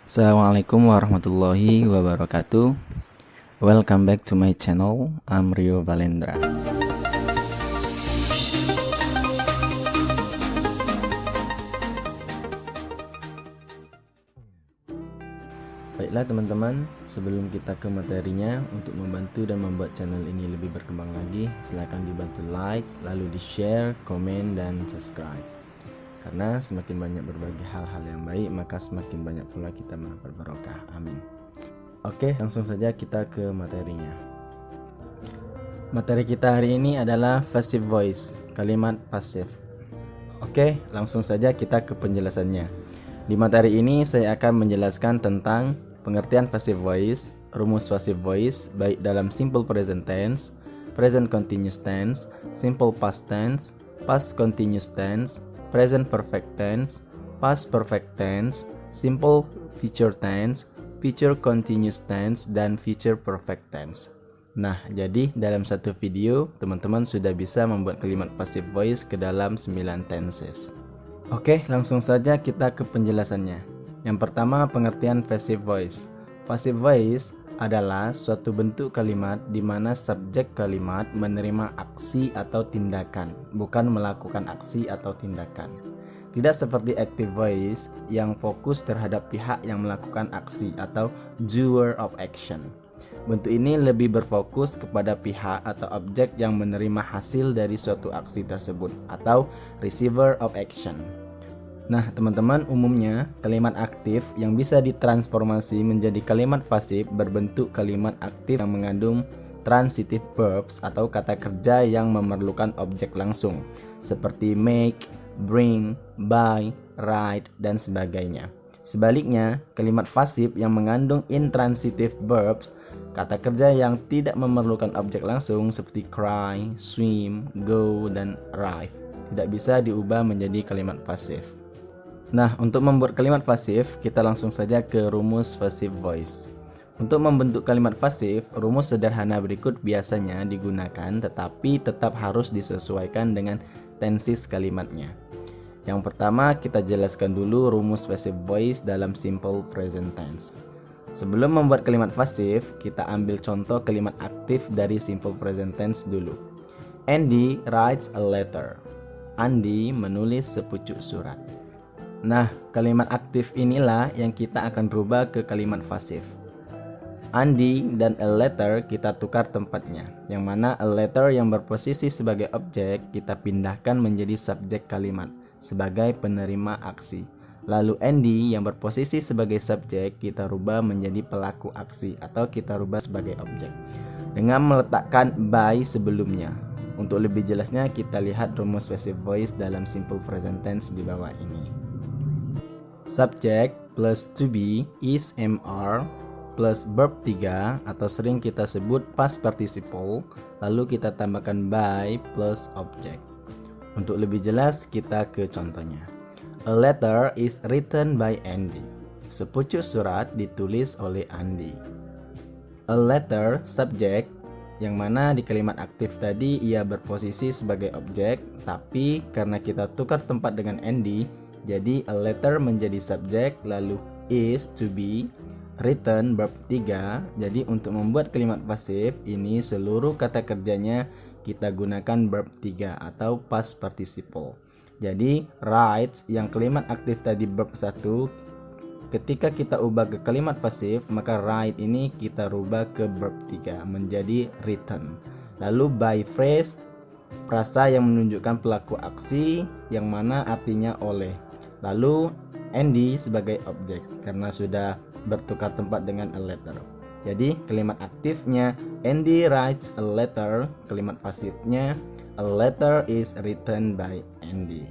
Assalamualaikum warahmatullahi wabarakatuh. Welcome back to my channel. I'm Rio Valendra. Baiklah teman-teman, sebelum kita ke materinya, untuk membantu dan membuat channel ini lebih berkembang lagi, silakan dibantu like, lalu di share, komen, dan subscribe. Karena semakin banyak berbagi hal-hal yang baik, maka semakin banyak pula kita mendapat barokah. Amin. Oke, langsung saja kita ke materinya. Materi kita hari ini adalah passive voice, kalimat pasif. Oke, langsung saja kita ke penjelasannya. Di materi ini saya akan menjelaskan tentang pengertian passive voice, rumus passive voice baik dalam simple present tense, present continuous tense, simple past tense, past continuous tense, present perfect tense, past perfect tense, simple future tense, future continuous tense, dan future perfect tense. Nah, jadi dalam satu video teman-teman sudah bisa membuat kalimat passive voice ke dalam 9 tenses. Oke, langsung saja kita ke penjelasannya. Yang pertama, pengertian passive voice. Passive voice adalah suatu bentuk kalimat di mana subjek kalimat menerima aksi atau tindakan, bukan melakukan aksi atau tindakan. Tidak seperti active voice yang fokus terhadap pihak yang melakukan aksi atau doer of action. Bentuk ini lebih berfokus kepada pihak atau objek yang menerima hasil dari suatu aksi tersebut atau receiver of action. Nah, teman-teman, umumnya kalimat aktif yang bisa ditransformasi menjadi kalimat pasif berbentuk kalimat aktif yang mengandung transitive verbs atau kata kerja yang memerlukan objek langsung seperti make, bring, buy, write, dan sebagainya. Sebaliknya, kalimat pasif yang mengandung intransitive verbs, kata kerja yang tidak memerlukan objek langsung seperti cry, swim, go, dan arrive, tidak bisa diubah menjadi kalimat pasif. Nah, untuk membuat kalimat pasif, kita langsung saja ke rumus passive voice. Untuk membentuk kalimat pasif, rumus sederhana berikut biasanya digunakan, tetapi tetap harus disesuaikan dengan tenses kalimatnya. Yang pertama, kita jelaskan dulu rumus passive voice dalam simple present tense. Sebelum membuat kalimat pasif, kita ambil contoh kalimat aktif dari simple present tense dulu. Andy writes a letter. Andi menulis sepucuk surat. Nah, kalimat aktif inilah yang kita akan rubah ke kalimat pasif. Andi dan a letter kita tukar tempatnya, yang mana a letter yang berposisi sebagai objek kita pindahkan menjadi subjek kalimat sebagai penerima aksi. Lalu Andy yang berposisi sebagai subjek kita rubah menjadi pelaku aksi atau kita rubah sebagai objek dengan meletakkan by sebelumnya. Untuk lebih jelasnya kita lihat rumus passive voice dalam simple present tense di bawah ini. Subject plus to be is MR plus verb 3 atau sering kita sebut past participle, lalu kita tambahkan by plus object. Untuk lebih jelas kita ke contohnya. A letter is written by Andy. Sepucuk surat ditulis oleh Andy. A letter subject yang mana di kalimat aktif tadi ia berposisi sebagai objek, tapi karena kita tukar tempat dengan Andy, jadi a letter menjadi subjek, lalu is to be written verb 3. Jadi untuk membuat kalimat pasif ini seluruh kata kerjanya kita gunakan verb 3 atau past participle. Jadi writes yang kalimat aktif tadi verb 1, ketika kita ubah ke kalimat pasif, maka write ini kita rubah ke verb 3 menjadi written. Lalu by phrase, frasa yang menunjukkan pelaku aksi yang mana artinya oleh. Lalu Andy sebagai objek karena sudah bertukar tempat dengan a letter. Jadi kalimat aktifnya Andy writes a letter, kalimat pasifnya a letter is written by Andy.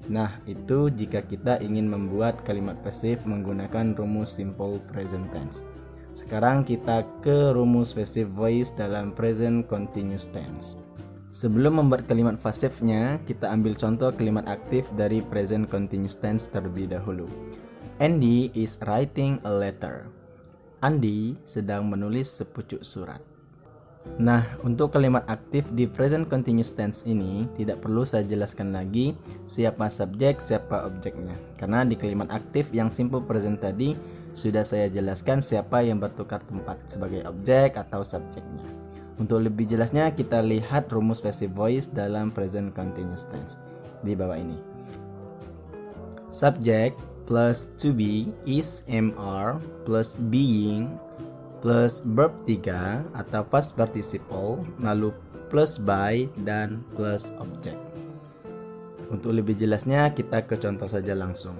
Nah, itu jika kita ingin membuat kalimat pasif menggunakan rumus simple present tense. Sekarang kita ke rumus passive voice dalam present continuous tense. Sebelum membuat kalimat pasifnya, kita ambil contoh kalimat aktif dari present continuous tense terlebih dahulu. Andy is writing a letter. Andi sedang menulis sepucuk surat. Nah, untuk kalimat aktif di present continuous tense ini tidak perlu saya jelaskan lagi siapa subjek, siapa objeknya. Karena di kalimat aktif yang simple present tadi sudah saya jelaskan siapa yang bertukar tempat sebagai objek atau subjeknya. Untuk lebih jelasnya kita lihat rumus passive voice dalam present continuous tense di bawah ini. Subject plus to be is MR plus being plus verb 3 atau past participle lalu plus by dan plus object. Untuk lebih jelasnya kita ke contoh saja langsung.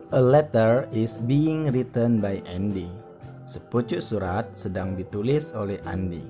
A letter is being written by Andy. Sepucuk surat sedang ditulis oleh Andy.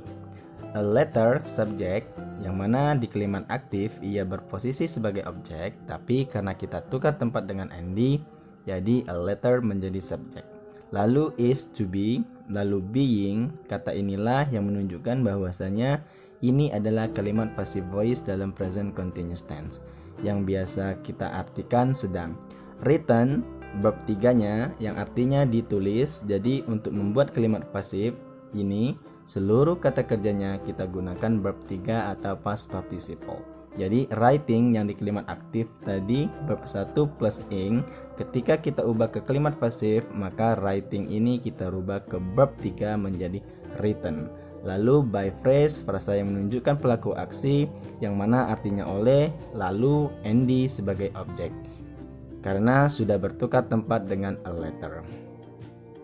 A letter subject yang mana di kalimat aktif ia berposisi sebagai objek, tapi karena kita tukar tempat dengan Andy, jadi a letter menjadi subjek. Lalu is to be, lalu being, kata inilah yang menunjukkan bahwasanya ini adalah kalimat passive voice dalam present continuous tense yang biasa kita artikan sedang. Written, verb 3-nya yang artinya ditulis, jadi untuk membuat kalimat pasif ini seluruh kata kerjanya kita gunakan verb 3 atau past participle. Jadi writing yang di kalimat aktif tadi verb 1 plus ing, ketika kita ubah ke kalimat pasif maka writing ini kita rubah ke verb 3 menjadi written. Lalu by phrase, frasa yang menunjukkan pelaku aksi yang mana artinya oleh, lalu Andy sebagai objek karena sudah bertukar tempat dengan a letter.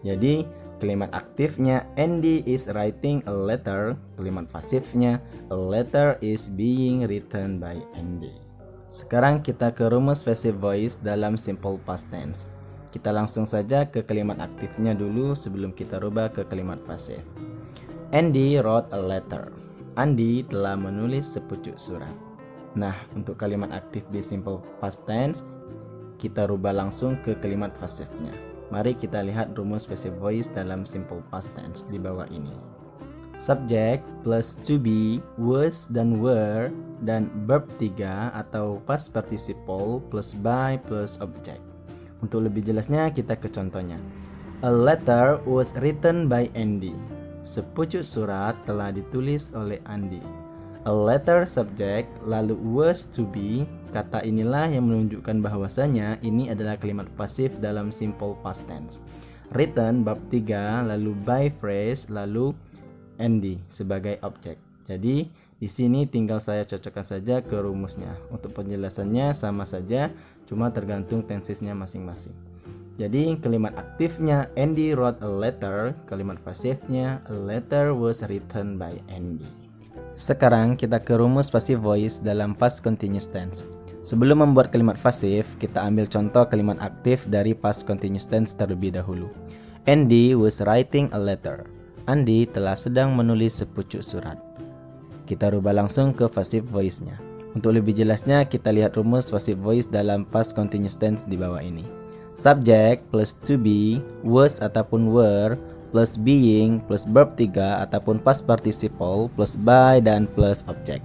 Jadi kalimat aktifnya Andy is writing a letter, kalimat pasifnya a letter is being written by Andy. Sekarang kita ke rumus passive voice dalam simple past tense. Kita langsung saja ke kalimat aktifnya dulu sebelum kita rubah ke kalimat pasif. Andy wrote a letter. Andy telah menulis sepucuk surat. Nah, untuk kalimat aktif di simple past tense kita rubah langsung ke kalimat pasifnya. Mari kita lihat rumus passive voice dalam simple past tense di bawah ini. Subject plus to be, was dan were, dan verb 3 atau past participle plus by plus object. Untuk lebih jelasnya kita ke contohnya. A letter was written by Andy. Sepucuk surat telah ditulis oleh Andy. A letter subject lalu was to be, kata inilah yang menunjukkan bahwasanya ini adalah kalimat pasif dalam simple past tense. Written bab 3 lalu by phrase lalu Andy sebagai objek. Jadi di sini tinggal saya cocokkan saja ke rumusnya. Untuk penjelasannya sama saja, cuma tergantung tensesnya masing-masing. Jadi kalimat aktifnya Andy wrote a letter, kalimat pasifnya a letter was written by Andy. Sekarang kita ke rumus passive voice dalam past continuous tense. Sebelum membuat kalimat pasif, kita ambil contoh kalimat aktif dari past continuous tense terlebih dahulu. Andy was writing a letter. Andy telah sedang menulis sepucuk surat. Kita rubah langsung ke passive voice-nya. Untuk lebih jelasnya, kita lihat rumus passive voice dalam past continuous tense di bawah ini. Subject plus to be, was ataupun were, plus being, plus verb 3 ataupun past participle, plus by dan plus object.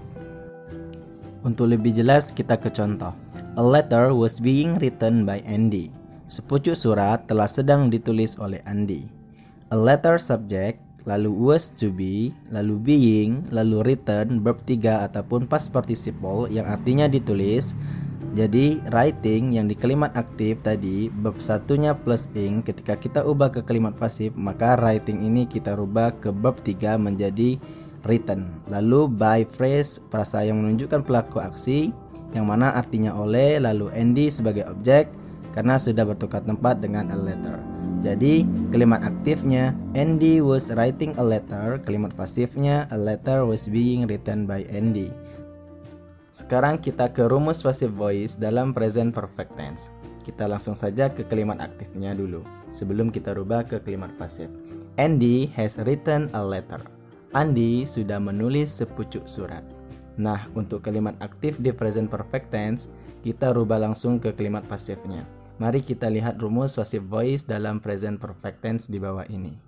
Untuk lebih jelas kita ke contoh. A letter was being written by Andy. Sepucuk surat telah sedang ditulis oleh Andy. A letter subject, lalu was to be, lalu being, lalu written, verb 3 ataupun past participle yang artinya ditulis. Jadi writing yang di kalimat aktif tadi verb satunya plus ing, ketika kita ubah ke kalimat pasif maka writing ini kita rubah ke verb 3 menjadi written. Lalu by phrase, frasa yang menunjukkan pelaku aksi yang mana artinya oleh, lalu Andy sebagai objek karena sudah bertukar tempat dengan a letter. Jadi kalimat aktifnya Andy was writing a letter, kalimat pasifnya a letter was being written by Andy. Sekarang kita ke rumus passive voice dalam present perfect tense. Kita langsung saja ke kalimat aktifnya dulu sebelum kita rubah ke kalimat pasif. Andy has written a letter. Andy sudah menulis sepucuk surat. Nah, untuk kalimat aktif di present perfect tense, kita rubah langsung ke kalimat pasifnya. Mari kita lihat rumus passive voice dalam present perfect tense di bawah ini.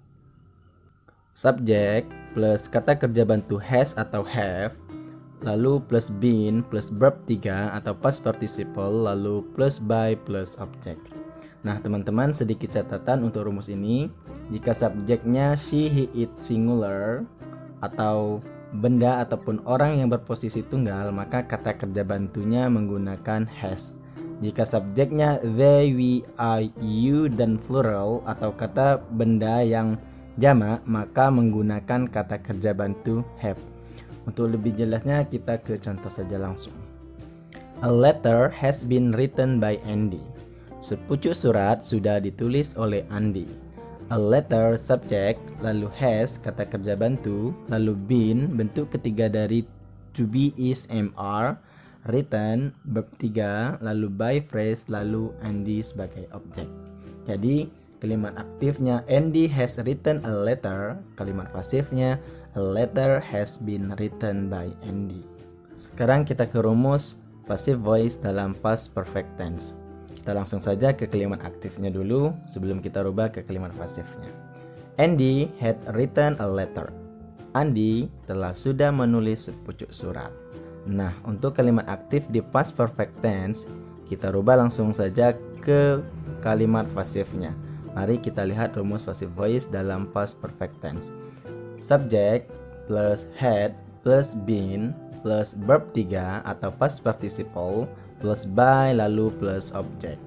Subject plus kata kerja bantu has atau have, lalu plus been plus verb 3 atau past participle, lalu plus by plus object. Nah teman-teman, sedikit catatan untuk rumus ini. Jika subjeknya she, he, it singular atau benda ataupun orang yang berposisi tunggal, maka kata kerja bantunya menggunakan has. Jika subjeknya they, we, I, you, dan plural atau kata benda yang jamak, maka menggunakan kata kerja bantu have. Untuk lebih jelasnya kita ke contoh saja langsung. A letter has been written by Andy. Sepucuk surat sudah ditulis oleh Andy. A letter subject, lalu has kata kerja bantu, lalu been bentuk ketiga dari to be, is, are, written verb 3, lalu by phrase, lalu Andy sebagai objek. Jadi kalimat aktifnya Andy has written a letter, kalimat pasifnya a letter has been written by Andy. Sekarang kita ke rumus passive voice dalam past perfect tense. Kita langsung saja ke kalimat aktifnya dulu sebelum kita rubah ke kalimat pasifnya. Andy had written a letter. Andy sudah menulis sepucuk surat. Nah, untuk kalimat aktif di past perfect tense, kita rubah langsung saja ke kalimat pasifnya. Mari kita lihat rumus passive voice dalam past perfect tense. Subject plus had plus been plus verb 3 atau past participle plus by lalu plus object.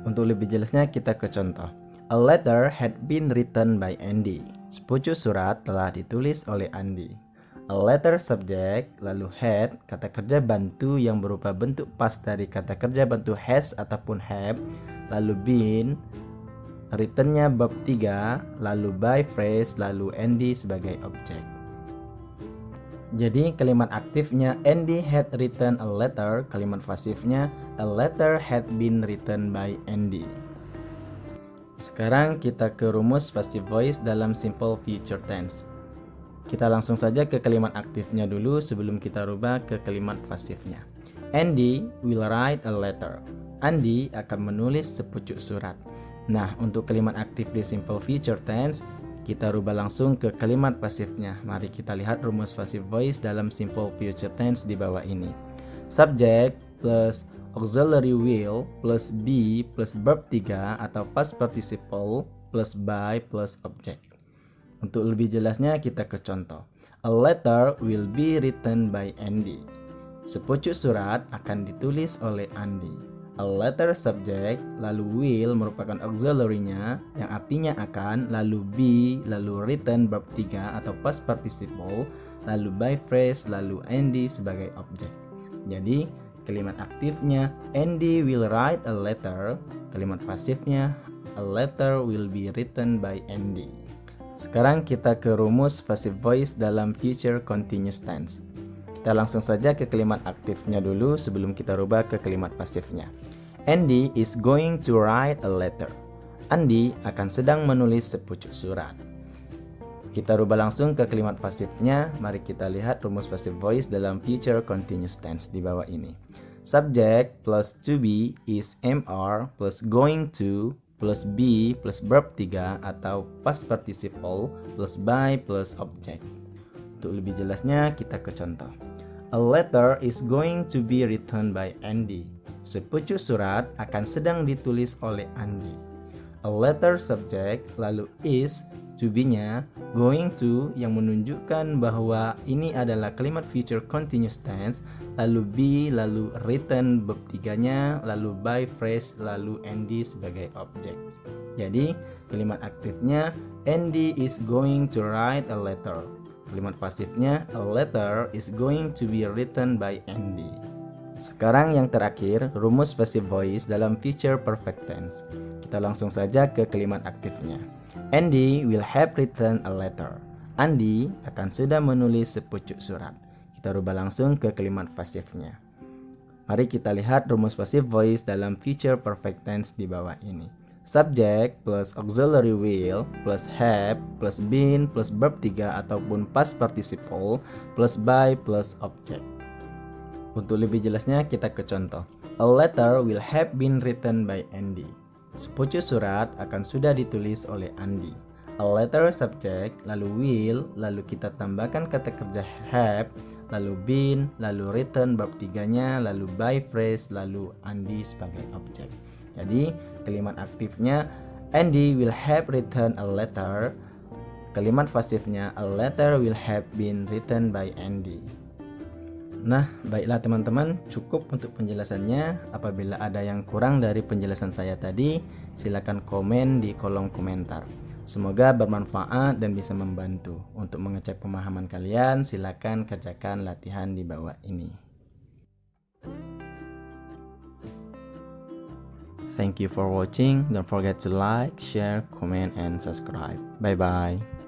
Untuk lebih jelasnya kita ke contoh. A letter had been written by Andy. Sepucuk surat telah ditulis oleh Andy. A letter subject lalu had kata kerja bantu yang berupa bentuk past dari kata kerja bantu has ataupun have, lalu been written-nya verb 3, lalu by phrase, lalu Andy sebagai objek. Jadi kalimat aktifnya Andy had written a letter, kalimat pasifnya a letter had been written by Andy. Sekarang kita ke rumus passive voice dalam simple future tense. Kita langsung saja ke kalimat aktifnya dulu sebelum kita rubah ke kalimat pasifnya. Andy will write a letter. Andy akan menulis sepucuk surat. Nah, untuk kalimat aktif di simple future tense, kita rubah langsung ke kalimat pasifnya. Mari kita lihat rumus passive voice dalam simple future tense di bawah ini. Subject plus auxiliary will plus be plus verb 3 atau past participle plus by plus object. Untuk lebih jelasnya kita ke contoh. A letter will be written by Andy. Sepucuk surat akan ditulis oleh Andy. A letter subject lalu will merupakan auxiliary-nya yang artinya akan, lalu be, lalu written verb 3 atau past participle, lalu by phrase, lalu Andy sebagai objek. Jadi kalimat aktifnya Andy will write a letter, kalimat pasifnya a letter will be written by Andy. Sekarang kita ke rumus passive voice dalam future continuous tense. Kita langsung saja ke kalimat aktifnya dulu sebelum kita rubah ke kalimat pasifnya. Andy is going to write a letter. Andy akan sedang menulis sepucuk surat. Kita rubah langsung ke kalimat pasifnya. Mari kita lihat rumus passive voice dalam future continuous tense di bawah ini. Subject plus to be is MR plus going to plus be plus verb 3 atau past participle plus by plus object. Untuk lebih jelasnya kita ke contoh. A letter is going to be written by Andy. Sepucuk surat akan sedang ditulis oleh Andy. A letter subject lalu is, to be-nya, going to yang menunjukkan bahwa ini adalah kalimat future continuous tense, lalu be, lalu written verb 3-nya, lalu by phrase, lalu Andy sebagai objek. Jadi kalimat aktifnya Andy is going to write a letter. Kalimat pasifnya a letter is going to be written by Andy. Sekarang yang terakhir, rumus passive voice dalam future perfect tense. Kita langsung saja ke kalimat aktifnya. Andy will have written a letter. Andy akan sudah menulis sepucuk surat. Kita rubah langsung ke kalimat pasifnya. Mari kita lihat rumus passive voice dalam future perfect tense di bawah ini. Subject plus auxiliary will plus have plus been plus verb 3 ataupun past participle plus by plus object. Untuk lebih jelasnya kita ke contoh. A letter will have been written by Andy. Sepucuk surat akan sudah ditulis oleh Andy. A letter subject, lalu will, lalu kita tambahkan kata kerja have, lalu been, lalu written verb 3-nya, lalu by phrase, lalu Andy sebagai objek. Jadi kalimat aktifnya Andy will have written a letter. Kalimat pasifnya a letter will have been written by Andy. Nah, baiklah teman-teman, cukup untuk penjelasannya. Apabila ada yang kurang dari penjelasan saya tadi, silakan komen di kolom komentar. Semoga bermanfaat dan bisa membantu. Untuk mengecek pemahaman kalian, silakan kerjakan latihan di bawah ini. Thank you for watching. Don't forget to like, share, comment, and subscribe. Bye-bye.